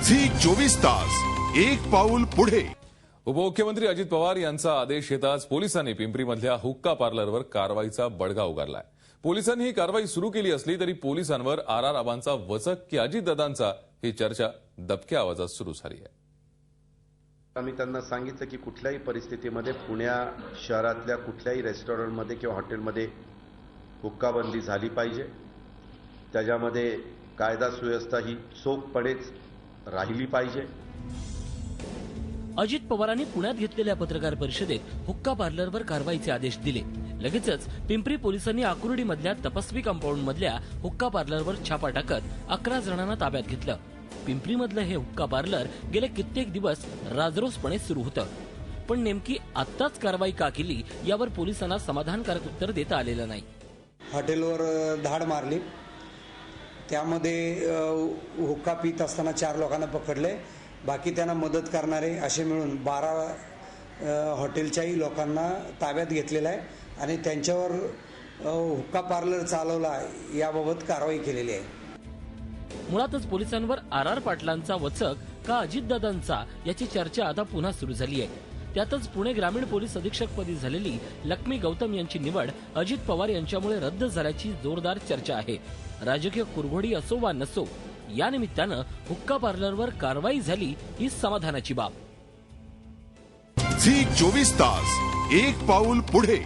Zee 24 तास एक पाऊल पुढे। उपमुख्यमंत्री अजित पवार यांचा आदेश येताच पोलिसांनी पिंपरीमधल्या हुक्का पार्लरवर कारवाईचा बडगा उगारलाय। पोलिसांनी ही कारवाई सुरू केली असली तरी पोलिसांवर आबांचा वचक की अजितदादांचा ही चर्चा दबक्या आवाजात सुरू झाली आहे। आम्ही त्यांना सांगितलं की कुठल्याही परिस्थितीमध्ये पुणे शहरातल्या कुठल्याही रेस्टॉरंटमध्ये किंवा हॉटेलमध्ये हुक्काबंदी झाली पाहिजे। त्याच्यामध्ये कायदा सुव्यवस्था ही चोखपणेच राहिली पाहिजे। अजित पवारांनी पुण्यात घेतलेल्या पत्रकार परिषदेत हुक्का पार्लरवर कारवाईचे आदेश दिले। लगेचच पिंपरी पोलिसांनी आकुर्डीमधल्या तपस्वी कंपाऊंड मधल्या हुक्का पार्लरवर छापा टाकत 11 जणांना ताब्यात घेतलं। पिंपरीमधलं हे हुक्का पार्लर गेले कित्येक दिवस राजरोसपणे सुरू होतं, पण नेमकी आत्ताच कारवाई का केली यावर पोलिसांना समाधानकारक उत्तर देता आलेलं नाही। हॉटेलवर धाड मारली, त्यामध्ये हुक्का पीत असताना 4 लोकांना पकडले, बाकी त्यांना मदत करणारे असे मिळून 12 हॉटेलच्याही लोकांना ताब्यात घेतलेला आहे आणि त्यांच्यावर हुक्का पार्लर चालवला याबाबत कारवाई केलेली आहे। मुळातच पोलिसांवर पाटलांचा वचक का अजितदादांचा याची चर्चा आता पुन्हा सुरू झाली आहे। त्यातच पुणे ग्रामीण पोलीस अधीक्षकपदी झालेली लक्ष्मी गौतम यांची निवड अजित पवार यांच्यामुळे रद्द झाल्याची जोरदार चर्चा आहे। राजकीय कुरघोडी असो वा नसो, या निमित्तानं हुक्का पार्लरवर कारवाई झाली ही समाधानाची बाब। झी 24 तास एक पाऊल पुढे।